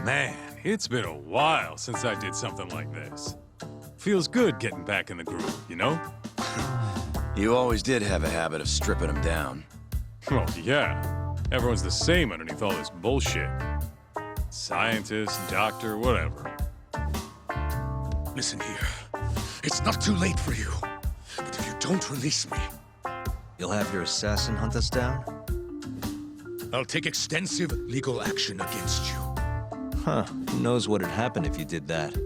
Man, it's been a while since I did something like this. Feels good getting back in the groove, you know? You always did have a habit of stripping them down. Well, yeah. Everyone's the same underneath all this bullshit. Scientist, doctor, whatever. Listen here. It's not too late for you. But if you don't release me, You'll have your assassin hunt us down? I'll take extensive legal action against you. Huh. Who knows what'd happen if you did that?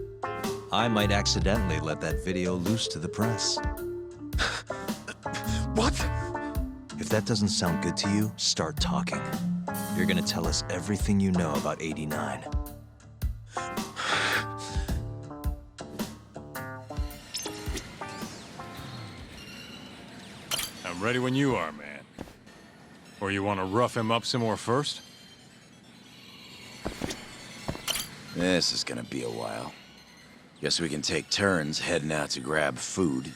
I might accidentally let that video loose to the press. What? If that doesn't sound good to you, start talking. You're gonna tell us everything you know about 89. I'm ready when you are, man. Or you want to rough him up some more first? This is gonna be a while. Guess we can take turns heading out to grab food.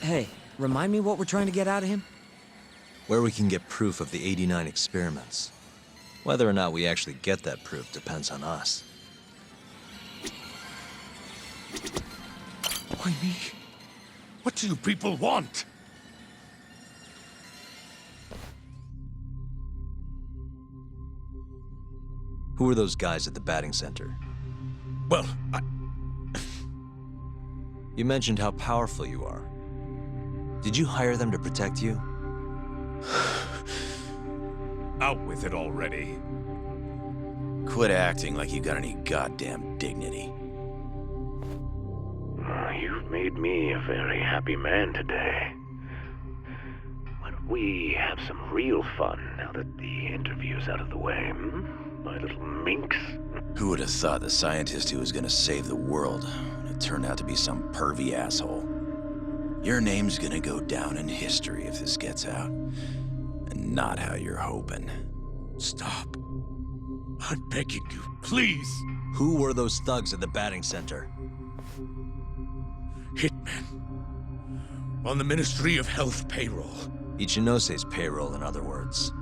Hey, remind me what we're trying to get out of him? Where we can get proof of the 89 experiments. Whether or not we actually get that proof depends on us. Why me? What do you people want? Who are those guys at the batting center? Well, You mentioned how powerful you are. Did you hire them to protect you? Out with it already. Quit acting like you got any goddamn dignity. You've made me a very happy man today. Why don't we have some real fun now that the interview's out of the way, my little minx? Who would have thought the scientist who was gonna save the world would turn out to be some pervy asshole? Your name's gonna go down in history if this gets out. And not how you're hoping. stop. I'm begging you, please. Who were those thugs at the batting center? Hitmen. On the Ministry of Health payroll. Ichinose's payroll, in other words.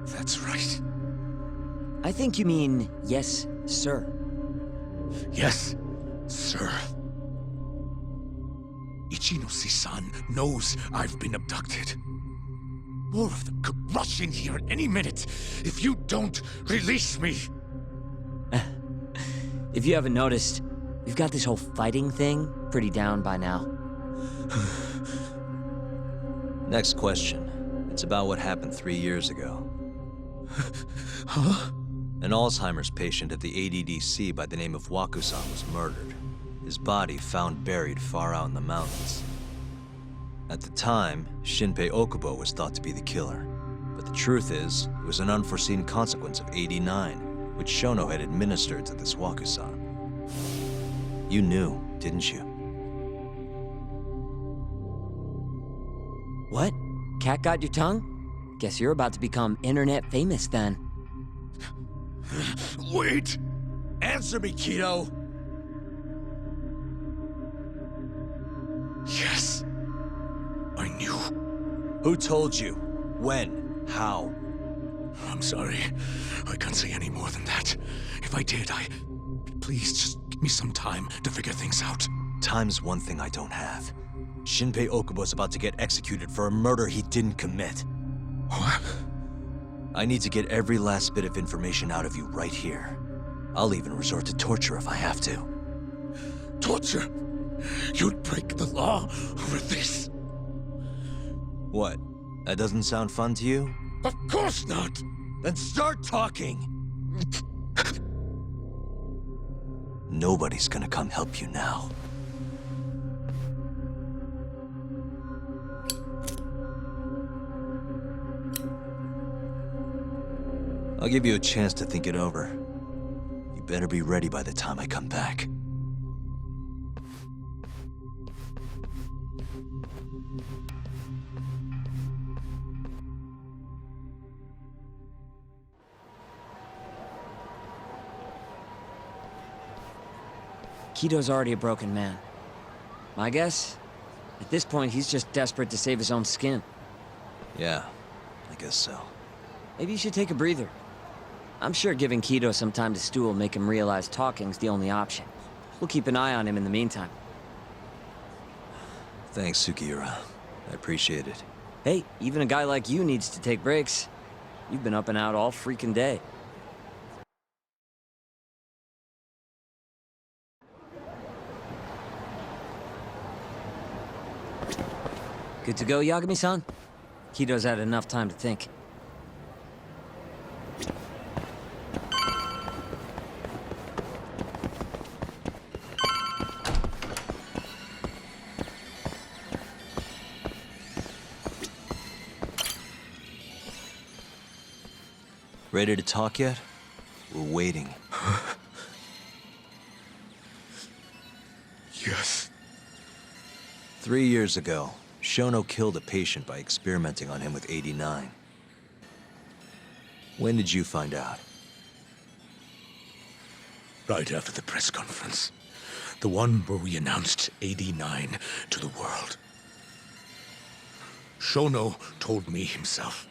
That's right. I think you mean, yes, sir. Yes, sir. Ichinose-san knows I've been abducted. More of them could rush in here at any minute if you don't release me. If you haven't noticed, we've got this whole fighting thing pretty down by now. Next question. It's about what happened 3 years ago. Huh? An Alzheimer's patient at the ADDC by the name of Yakuza was murdered. His body found buried far out in the mountains. At the time, Shinpei Okubo was thought to be the killer. But the truth is, it was an unforeseen consequence of 89, which Shono had administered to this Yakuza. You knew, didn't you? What? Cat got your tongue? Guess you're about to become internet famous then. Wait! Answer me, Kido! Yes. I knew. Who told you? When? How? I'm sorry. I can't say any more than that. If I did, Please, just give me some time to figure things out. Time's one thing I don't have. Shinpei Okubo's about to get executed for a murder he didn't commit. What? I need to get every last bit of information out of you right here. I'll even resort to torture if I have to. Torture? You'd break the law over this? What? That doesn't sound fun to you? Of course not! Then start talking! Nobody's gonna come help you now. I'll give you a chance to think it over. You better be ready by the time I come back. Kido's already a broken man. My guess? At this point, he's just desperate to save his own skin. Yeah, I guess so. Maybe you should take a breather. I'm sure giving Kido some time to stew will make him realize talking's the only option. We'll keep an eye on him in the meantime. Thanks, Sugiura. I appreciate it. Hey, even a guy like you needs to take breaks. You've been up and out all freaking day. Good to go, Yagami-san? Kido's had enough time to think. Ready to talk yet? We're waiting. Yes. 3 years ago, Shono killed a patient by experimenting on him with 89. When did you find out? Right after the press conference. The one where we announced 89 to the world. Shono told me himself.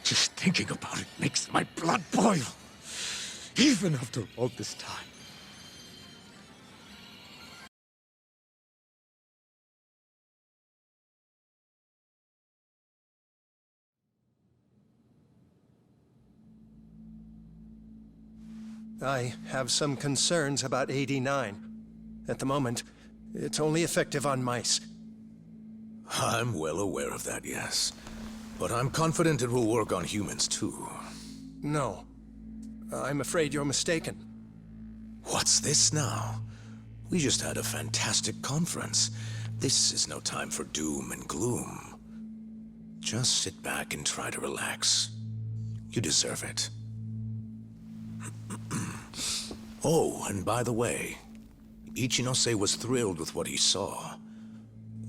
Just thinking about it makes my blood boil. Even after all this time. I have some concerns about 89. At the moment, it's only effective on mice. I'm well aware of that, yes. But I'm confident it will work on humans, too. No. I'm afraid you're mistaken. What's this now? We just had a fantastic conference. This is no time for doom and gloom. Just sit back and try to relax. You deserve it. Oh, and by the way, Ichinose was thrilled with what he saw.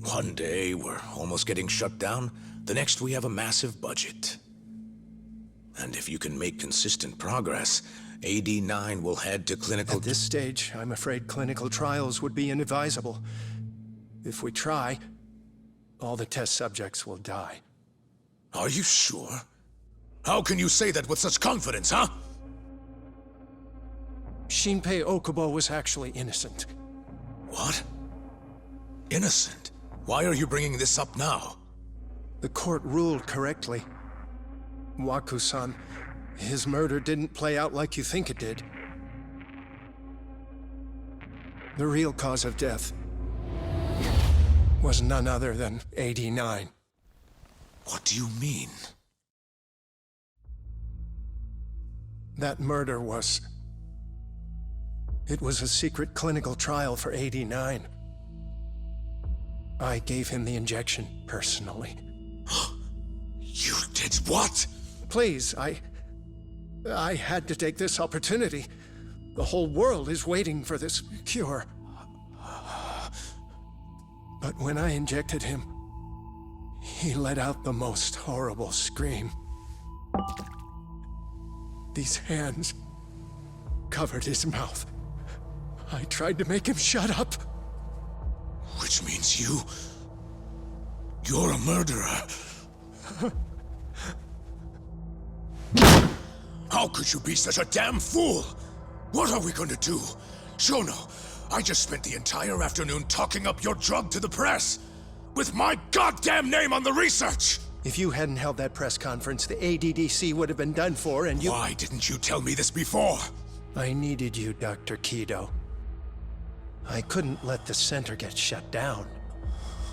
One day, we're almost getting shut down. The next, we have a massive budget. And if you can make consistent progress, AD9 will head to clinical... At this stage, I'm afraid clinical trials would be inadvisable. If we try, all the test subjects will die. Are you sure? How can you say that with such confidence, huh? Shinpei Okubo was actually innocent. What? Innocent? Why are you bringing this up now? The court ruled correctly. Waku-san, his murder didn't play out like you think it did. The real cause of death was none other than 89. What do you mean? That murder was... It was a secret clinical trial for 89. I gave him the injection, personally. You did what? Please, I had to take this opportunity. The whole world is waiting for this cure. But when I injected him, he let out the most horrible scream. These hands covered his mouth. I tried to make him shut up. Which means you're a murderer. How could you be such a damn fool? What are we going to do? Shono, I just spent the entire afternoon talking up your drug to the press, with my goddamn name on the research! If you hadn't held that press conference, the ADDC would have been done for, and you... Why didn't you tell me this before? I needed you, Dr. Kido. I couldn't let the center get shut down.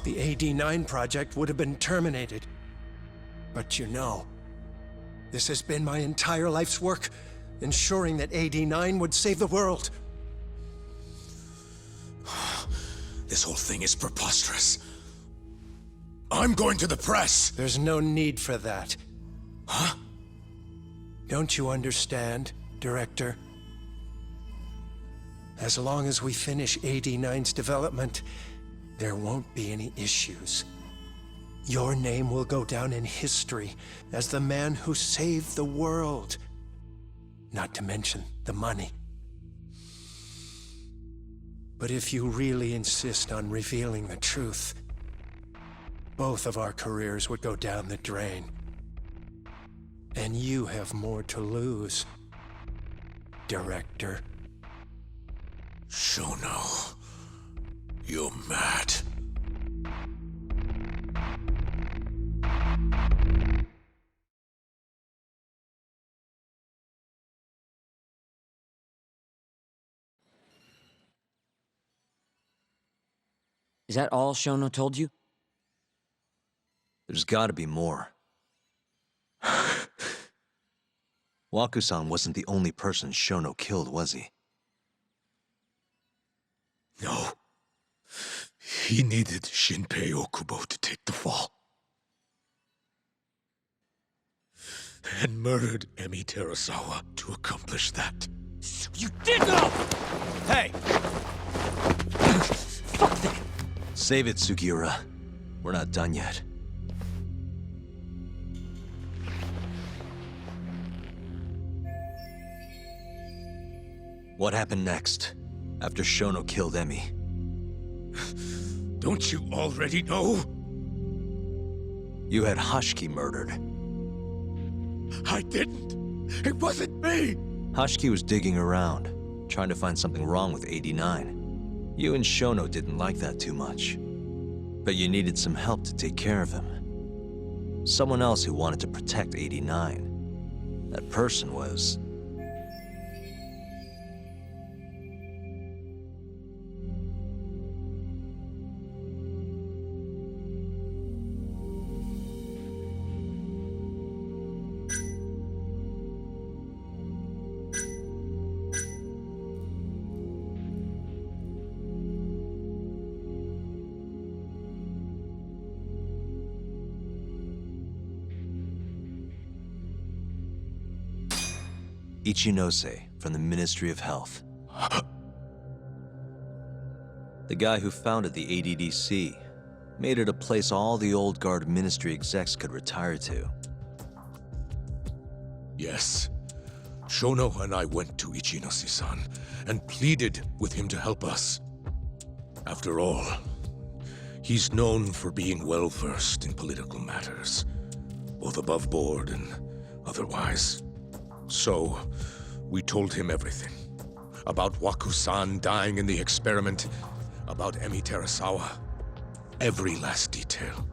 The AD9 project would have been terminated. But you know, this has been my entire life's work, ensuring that AD9 would save the world. This whole thing is preposterous. I'm going to the press! There's no need for that. Huh? Don't you understand, Director? As long as we finish AD9's development, there won't be any issues. Your name will go down in history as the man who saved the world. Not to mention the money. But if you really insist on revealing the truth, both of our careers would go down the drain. And you have more to lose, Director. Shono, you're mad. Is that all Shono told you? There's gotta be more. Waku-san wasn't the only person Shono killed, was he? No. He needed Shinpei Okubo to take the fall. And murdered Emi Terasawa to accomplish that. You did know! Hey! Fuck that! Save it, Sugiura. We're not done yet. What happened next, after Shono killed Emi? Don't you already know? You had Hashiki murdered. I didn't. It wasn't me. Hashiki was digging around, trying to find something wrong with 89. You and Shono didn't like that too much. But you needed some help to take care of him. Someone else who wanted to protect 89. That person was... Ichinose from the Ministry of Health. The guy who founded the ADDC made it a place all the old guard ministry execs could retire to. Yes. Shono and I went to Ichinose-san and pleaded with him to help us. After all, he's known for being well-versed in political matters, both above board and otherwise. So, we told him everything. About Waku-san dying in the experiment, about Emi Terasawa. Every last detail.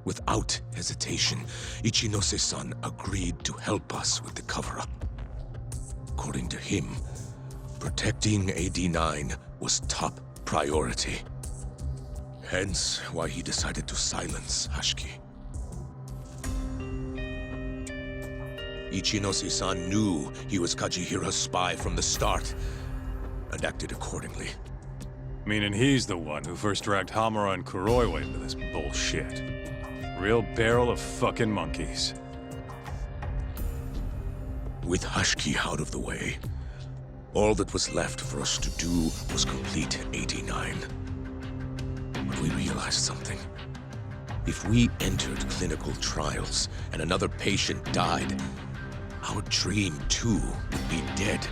Without hesitation, Ichinose-san agreed to help us with the cover-up. According to him, protecting AD9 was top priority. Hence why he decided to silence Hashiki. Ichinose-san knew he was Kajihira's spy from the start, and acted accordingly. Meaning he's the one who first dragged Hamura and Kuroiwa into this bullshit. Real barrel of fucking monkeys. With Hashiki out of the way, all that was left for us to do was complete 89. But we realized something. If we entered clinical trials and another patient died, our dream, too, would be dead.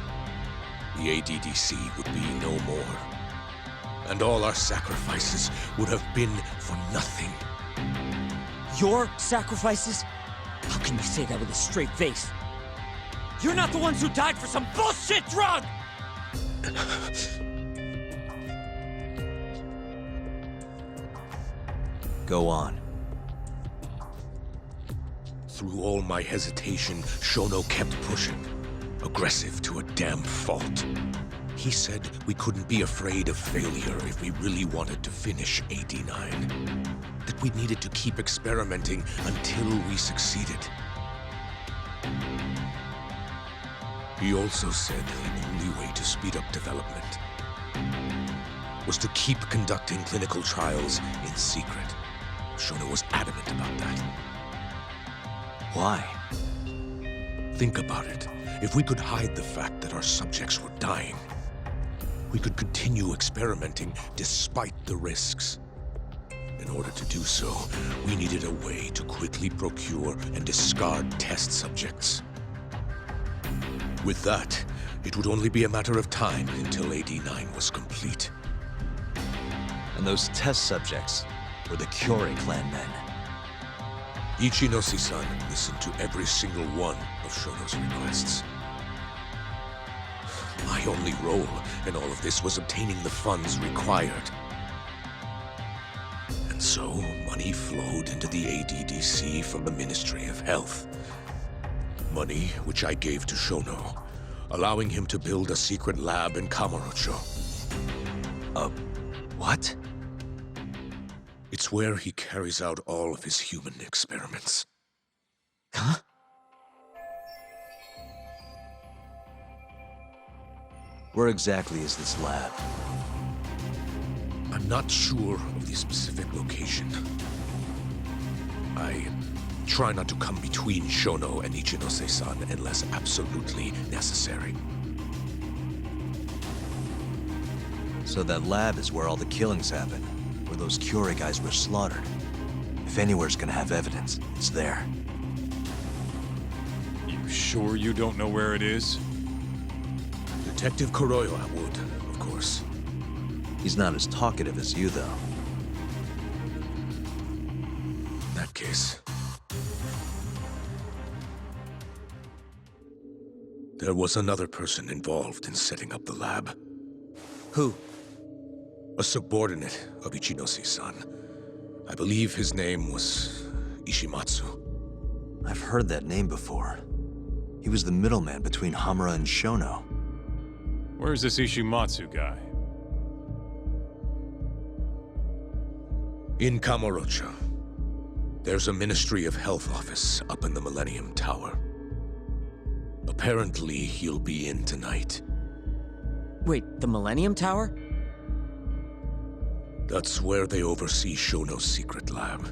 The ADDC would be no more. And all our sacrifices would have been for nothing. Your sacrifices? How can you say that with a straight face? You're not the ones who died for some bullshit drug! Go on. Through all my hesitation, Shono kept pushing. Aggressive to a damn fault. He said we couldn't be afraid of failure if we really wanted to finish 89. That we needed to keep experimenting until we succeeded. He also said the only way to speed up development was to keep conducting clinical trials in secret. Shono was adamant about that. Why? Think about it. If we could hide the fact that our subjects were dying, we could continue experimenting despite the risks. In order to do so, we needed a way to quickly procure and discard test subjects. With that, it would only be a matter of time until AD9 was complete. And those test subjects were the Kyorei clan men. Ichinose-san listened to every single one of Shono's requests. My only role in all of this was obtaining the funds required. And so, money flowed into the ADDC from the Ministry of Health. Money which I gave to Shono, allowing him to build a secret lab in Kamurocho. What? It's where he carries out all of his human experiments. Huh? Where exactly is this lab? I'm not sure of the specific location. I try not to come between Shono and Ichinose-san unless absolutely necessary. So that lab is where all the killings happen, where those Curie guys were slaughtered. If anywhere's gonna have evidence, it's there. You sure you don't know where it is? Detective Kuroyo would, of course. He's not as talkative as you, though. In that case... there was another person involved in setting up the lab. Who? A subordinate of Ichinose-san. I believe his name was Ishimatsu. I've heard that name before. He was the middleman between Hamura and Shono. Where's this Ishimatsu guy? In Kamurocho. There's a Ministry of Health office up in the Millennium Tower. Apparently, he'll be in tonight. Wait, the Millennium Tower? That's where they oversee Shono's secret lab.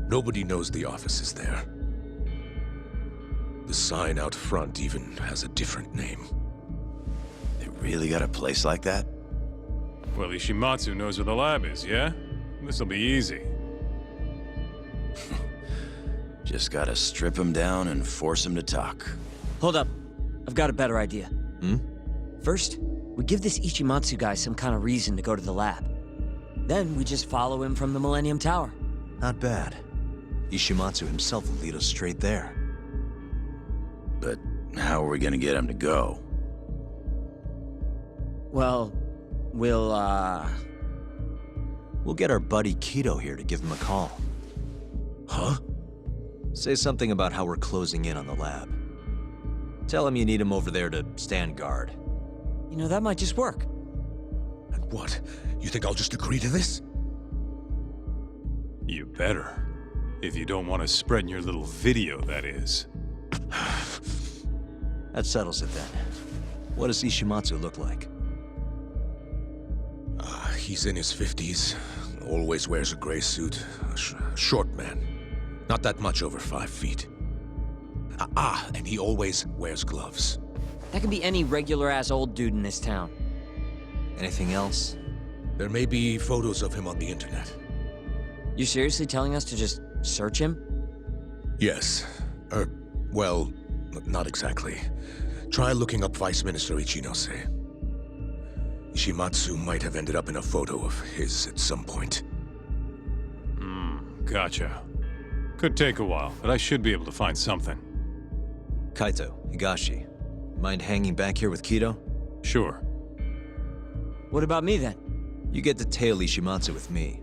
Nobody knows the office is there. The sign out front even has a different name. They really got a place like that? Well, Ishimatsu knows where the lab is, yeah? This'll be easy. Just gotta strip him down and force him to talk. Hold up. I've got a better idea. Hmm? First, we give this Ichimatsu guy some kind of reason to go to the lab. Then we just follow him from the Millennium Tower. Not bad. Ishimatsu himself will lead us straight there. But how are we gonna get him to go? Well, we'll We'll get our buddy Kido here to give him a call. Huh? Say something about how we're closing in on the lab. Tell him you need him over there to stand guard. You know, that might just work. And what? You think I'll just agree to this? You better. If you don't want to spread in your little video, that is. That settles it then. What does Ishimatsu look like? He's in his 50s. Always wears a gray suit. Short man. Not that much over 5 feet. And he always wears gloves. That can be any regular-ass old dude in this town. Anything else? There may be photos of him on the internet. You seriously telling us to just search him? Yes. Well, not exactly. Try looking up Vice Minister Ichinose. Ishimatsu might have ended up in a photo of his at some point. Gotcha. Could take a while, but I should be able to find something. Kaito, Higashi, mind hanging back here with Kido? Sure. What about me, then? You get to tail Ishimatsu with me.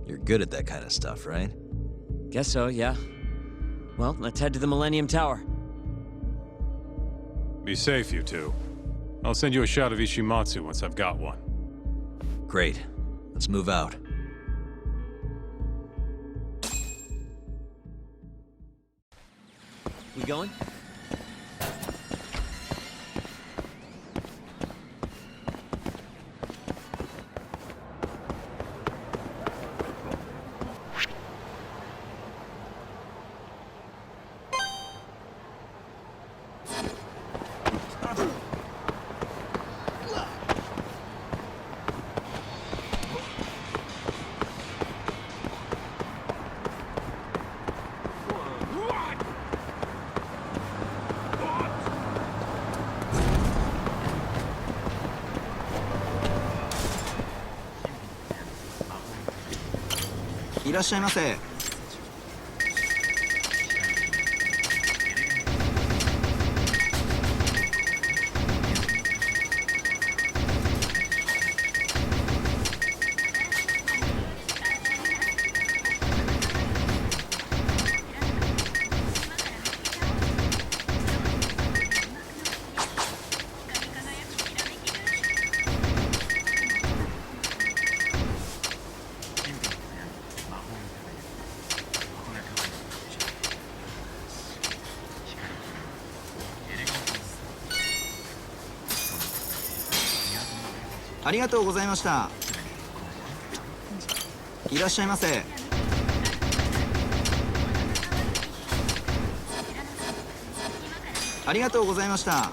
You're good at that kind of stuff, right? Guess so, yeah. Well, let's head to the Millennium Tower. Be safe, you two. I'll send you a shot of Ishimatsu once I've got one. Great. Let's move out. We going? ありがとうございました。いらっしゃいませ。ありがとうございました。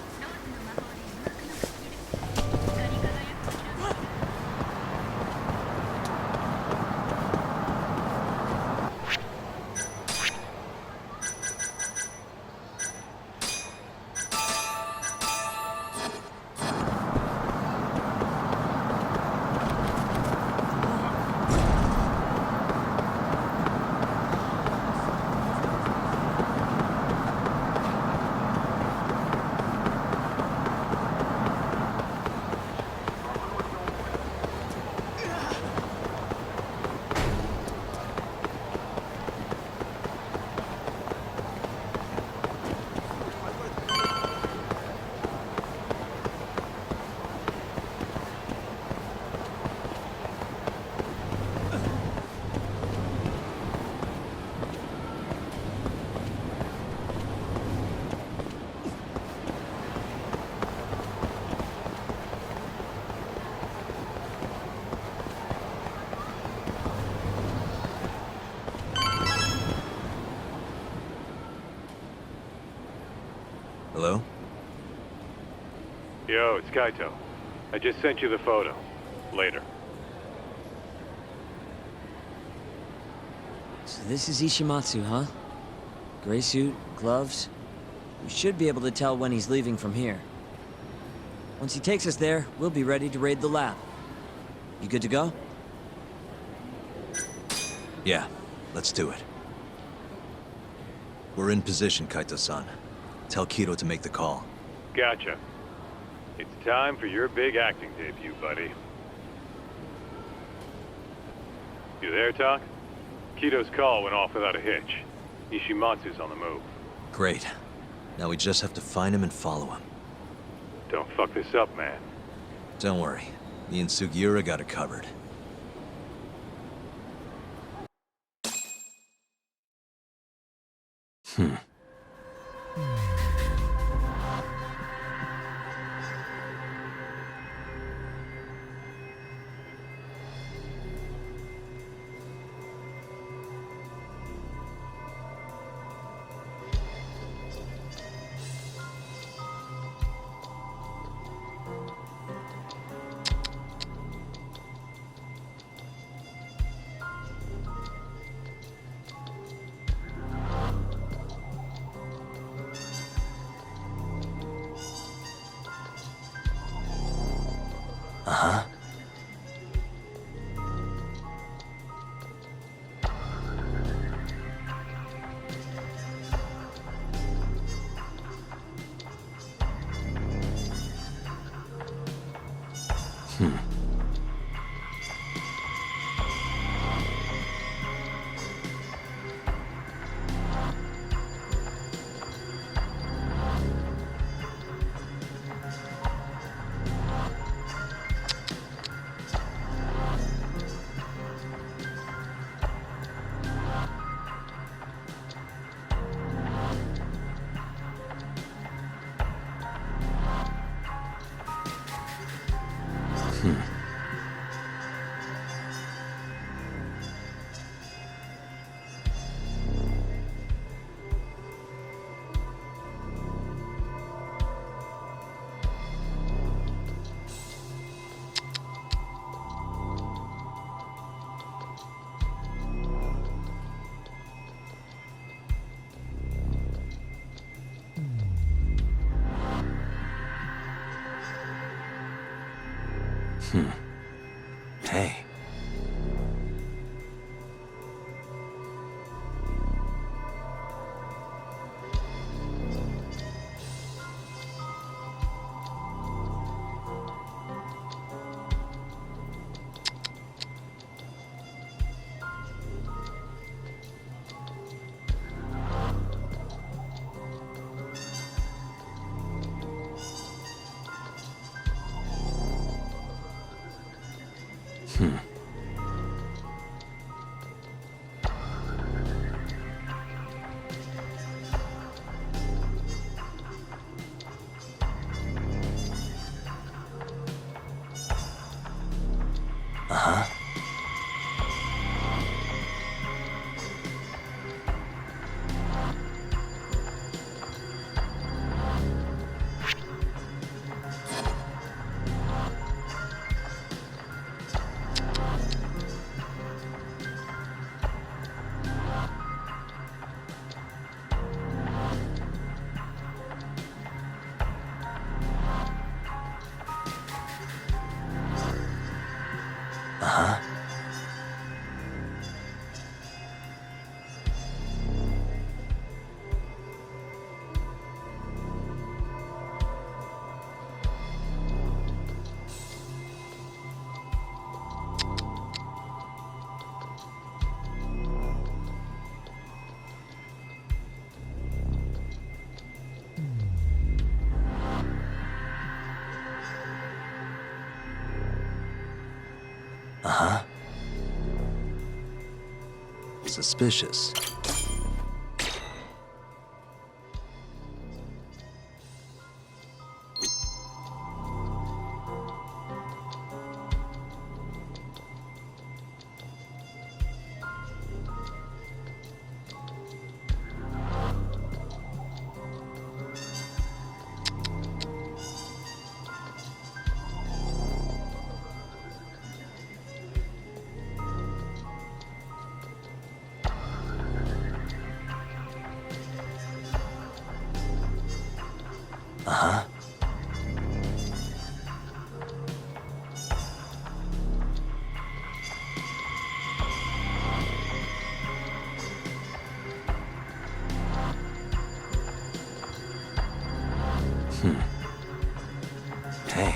Hello? Yo, it's Kaito. I just sent you the photo. Later. So this is Ishimatsu, huh? Gray suit, gloves. We should be able to tell when he's leaving from here. Once he takes us there, we'll be ready to raid the lab. You good to go? Yeah, let's do it. We're in position, Kaito-san. Tell Kido to make the call. Gotcha. It's time for your big acting debut, buddy. You there, Tak? Kito's call went off without a hitch. Ishimatsu's on the move. Great. Now we just have to find him and follow him. Don't fuck this up, man. Don't worry. Me and Sugiura got it covered. Uh-huh. Hey. suspicious. Uh-huh. Hey.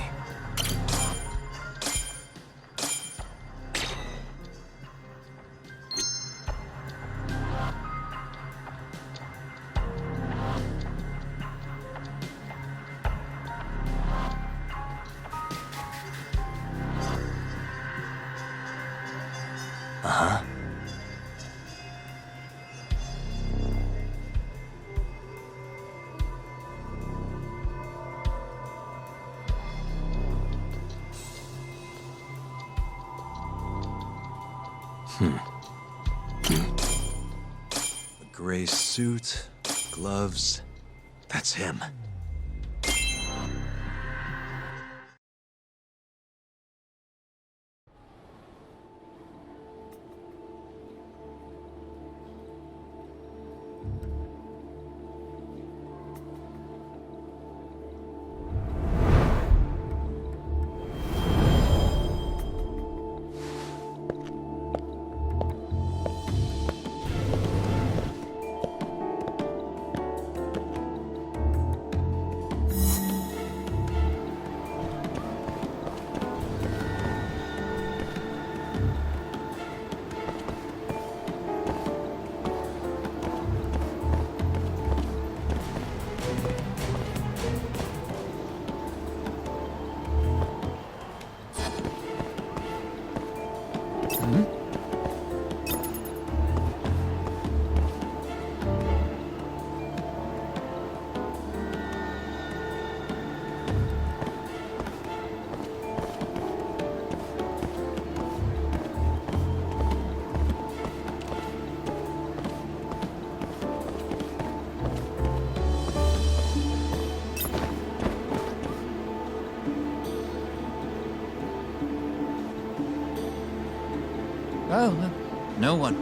Uh-huh. A gray suit, gloves. That's him. Oh, no one.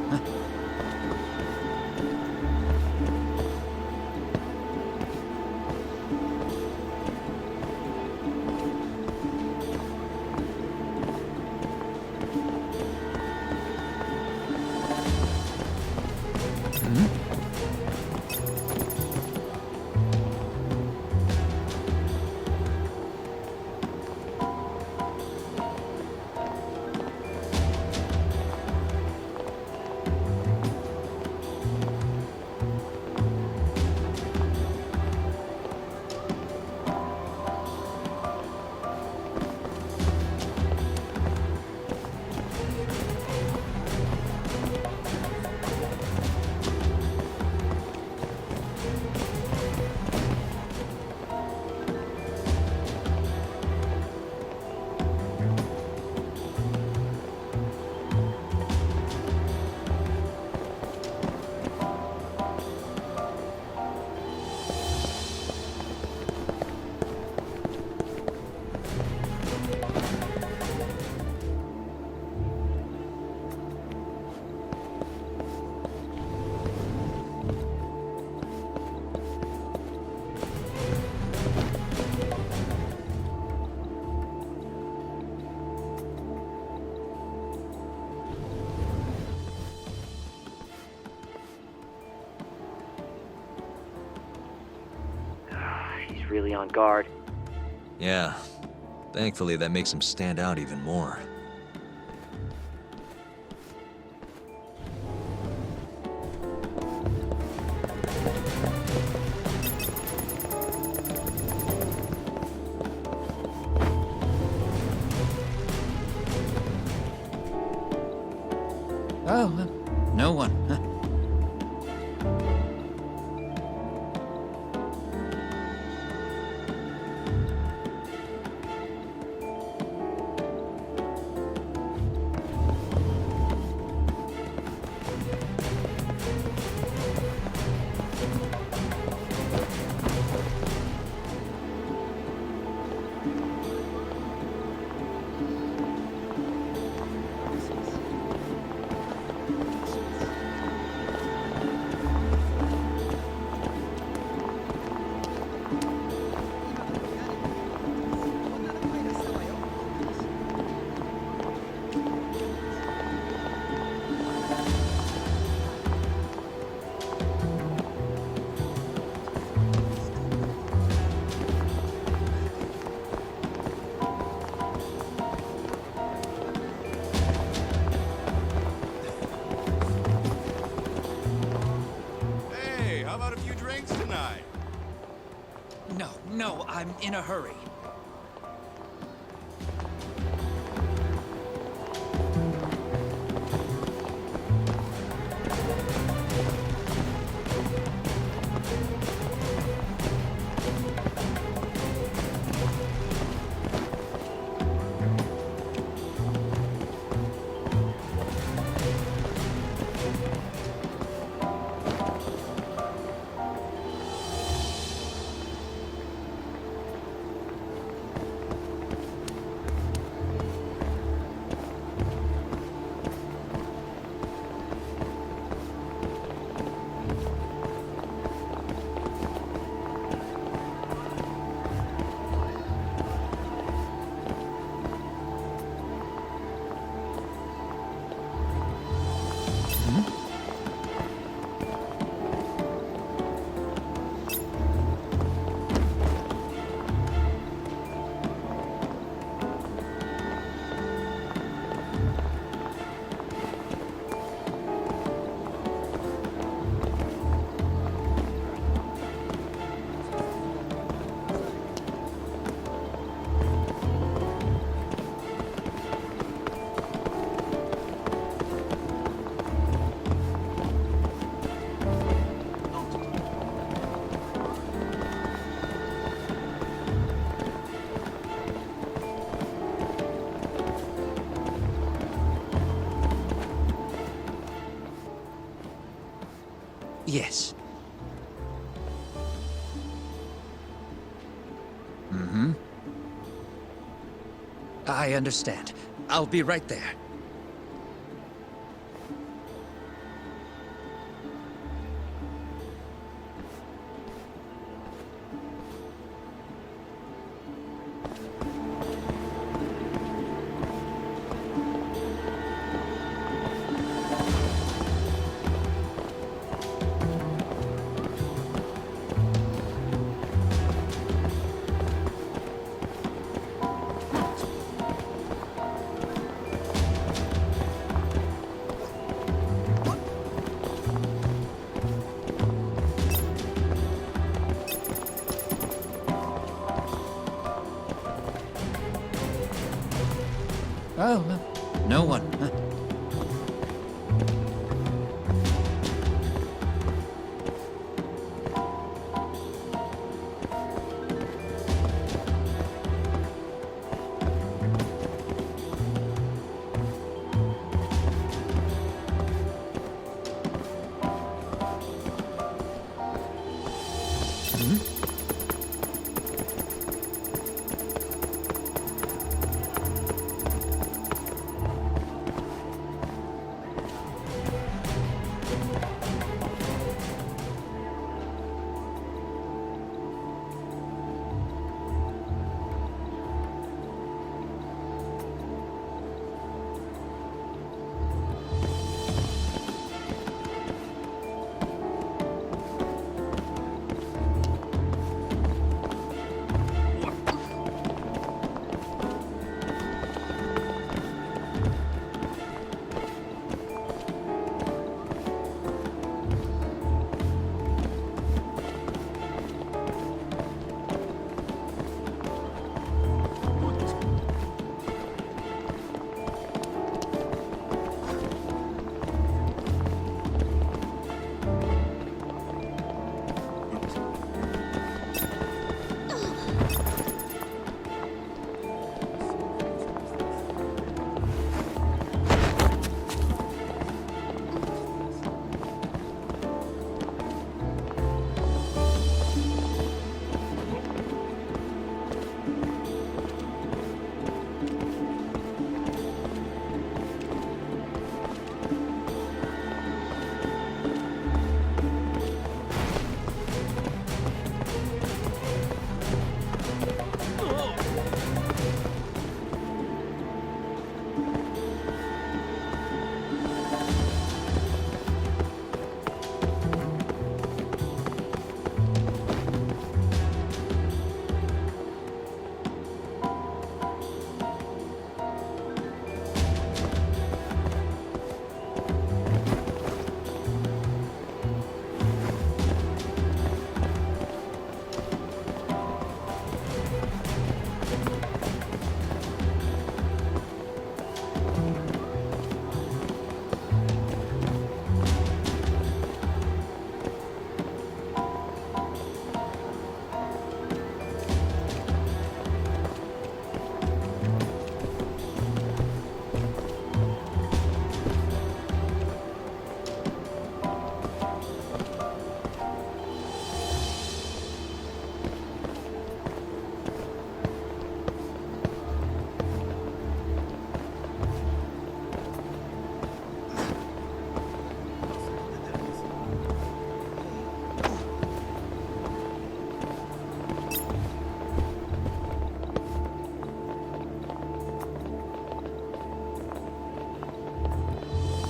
He's really on guard. Yeah. Thankfully, that makes him stand out even more. Oh, No one. Huh? Hey, how about a few drinks tonight? No, I'm in a hurry. Yes. Mm-hmm. I understand. I'll be right there. Oh, no one. Huh?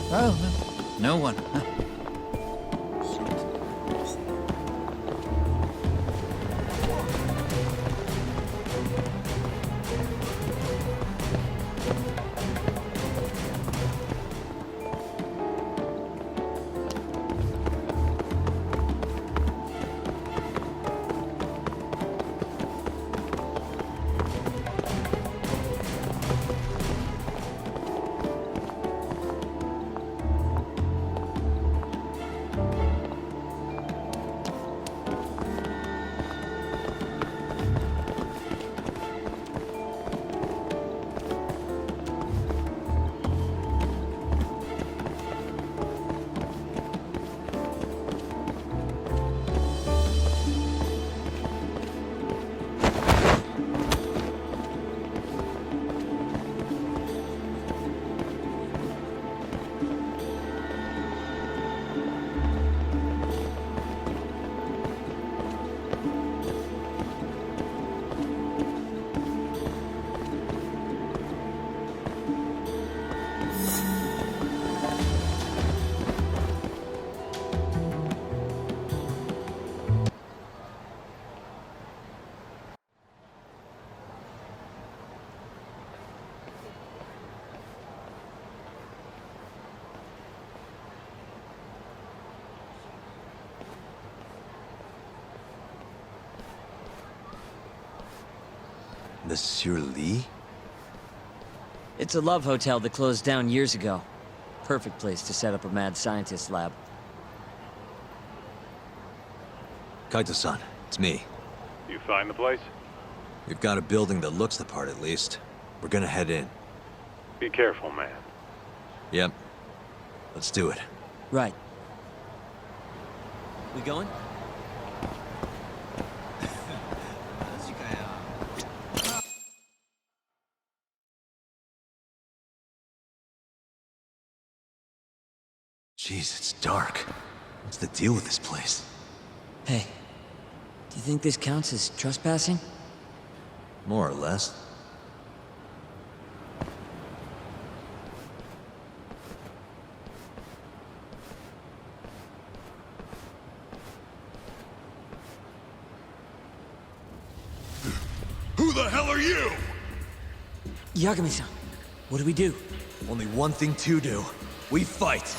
Oh, no one. Monsieur Lee? It's a love hotel that closed down years ago. Perfect place to set up a mad scientist lab. Kaito-san, it's me. You find the place? We've got a building that looks the part at least. We're gonna head in. Be careful, man. Yep. Let's do it. Right. We going? Jeez, it's dark. What's the deal with this place? Hey, do you think this counts as trespassing? More or less. Who the hell are you? Yagami-san, what do we do? Only one thing to do. We fight!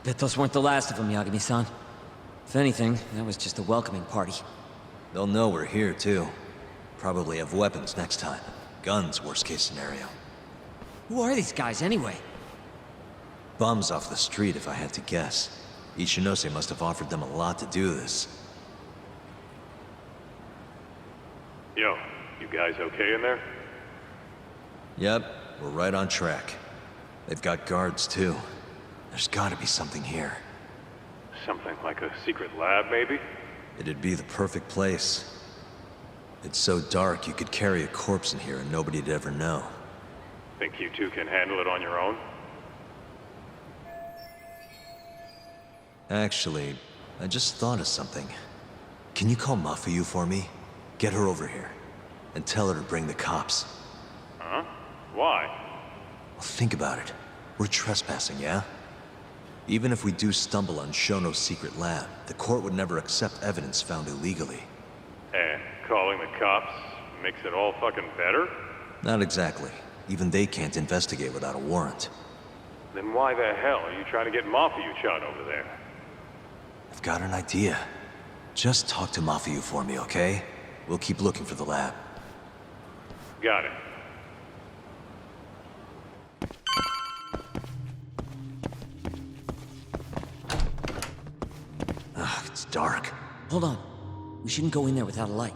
Bet those weren't the last of them, Yagami-san. If anything, that was just a welcoming party. They'll know we're here, too. Probably have weapons next time. Guns, worst case scenario. Who are these guys, anyway? Bums off the street, if I had to guess. Ichinose must have offered them a lot to do this. Yo, you guys okay in there? Yep, we're right on track. They've got guards, too. There's gotta be something here. Something like a secret lab, maybe? It'd be the perfect place. It's so dark you could carry a corpse in here and nobody'd ever know. Think you two can handle it on your own? Actually, I just thought of something. Can you call Mafuyu for me? Get her over here. And tell her to bring the cops. Huh? Why? Well, think about it. We're trespassing, yeah? Even if we do stumble on Shono's secret lab, the court would never accept evidence found illegally. And calling the cops makes it all fucking better? Not exactly. Even they can't investigate without a warrant. Then why the hell are you trying to get Mafuyu-chan over there? I've got an idea. Just talk to Mafuyu for me, okay? We'll keep looking for the lab. Got it. Ugh, it's dark. Hold on. We shouldn't go in there without a light.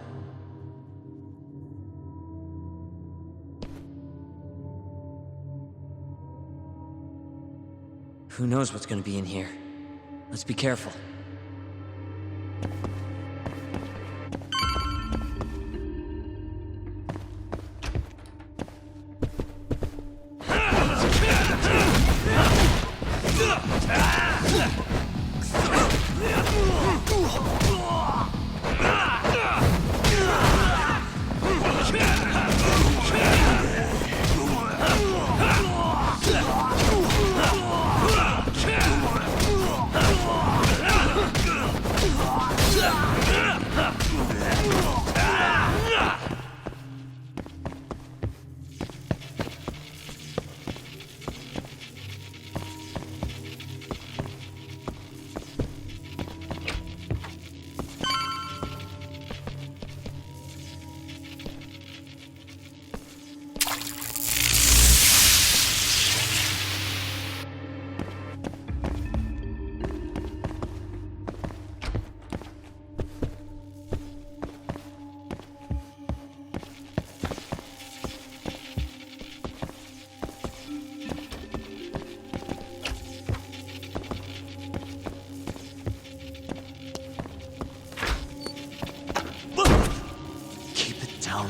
Who knows what's gonna be in here? Let's be careful.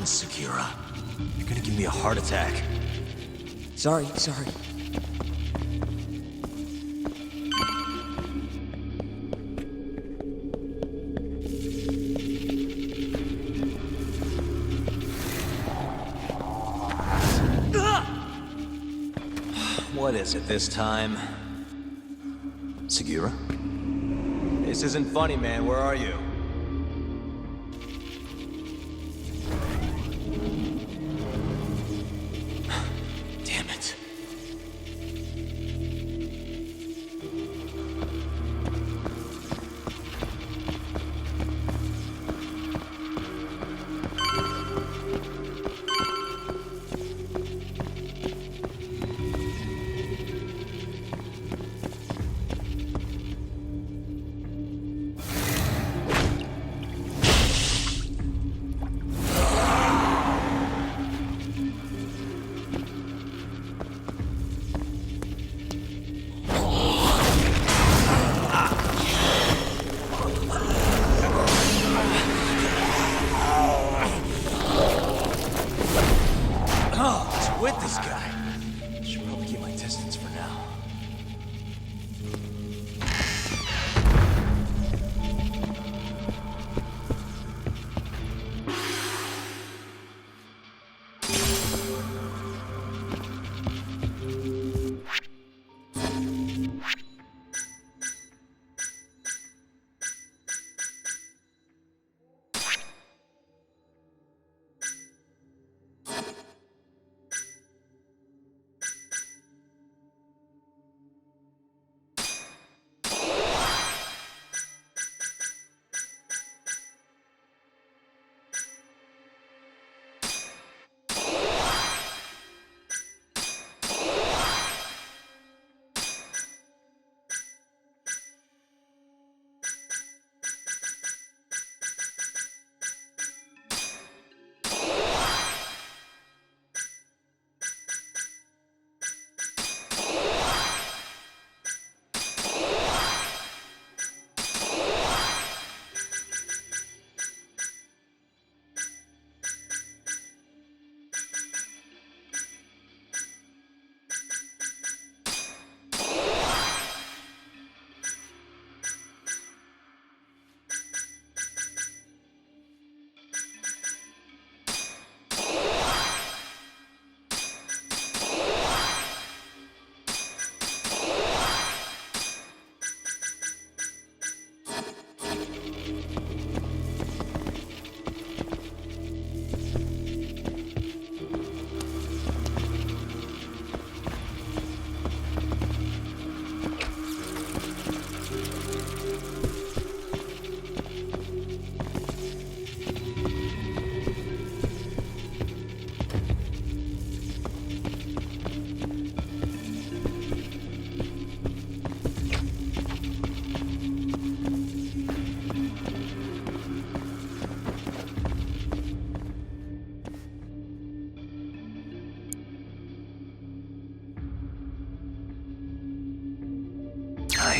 Sekira. You're gonna give me a heart attack. Sorry. What is it this time? Sekira? This isn't funny, man. Where are you?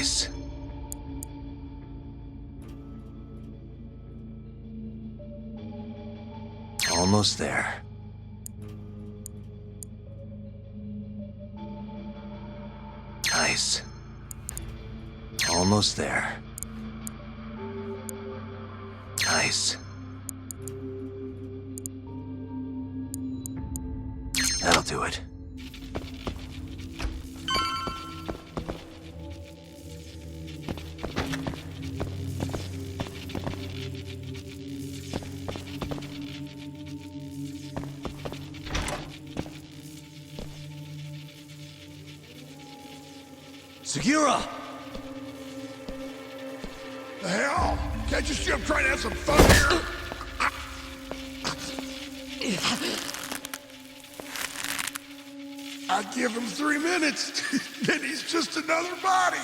Nice. Almost there. Nice. Almost there. Nice. That'll do it. Segura! The hell? Can't you see I'm trying to have some fun here? I give him 3 minutes, then he's just another body.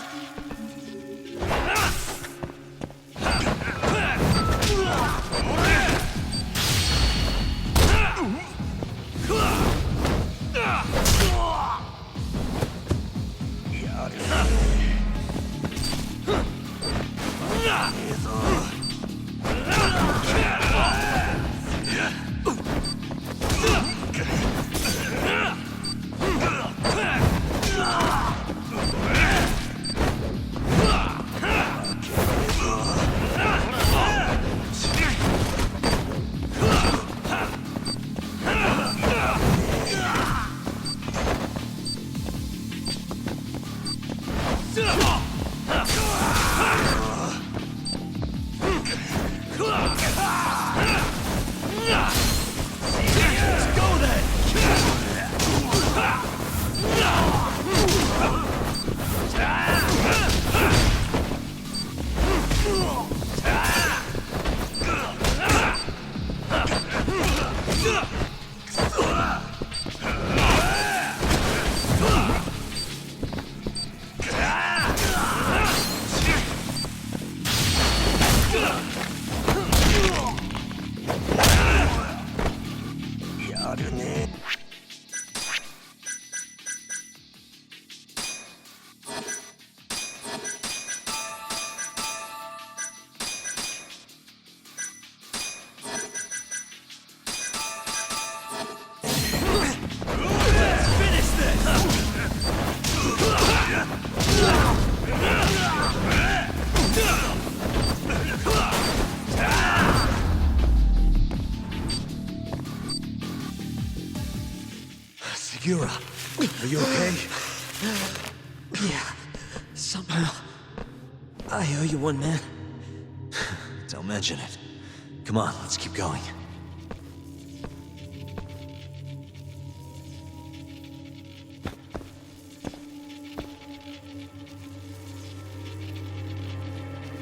Segura, are you okay? Yeah, somehow. I owe you one, man. Don't mention it. Come on, let's keep going.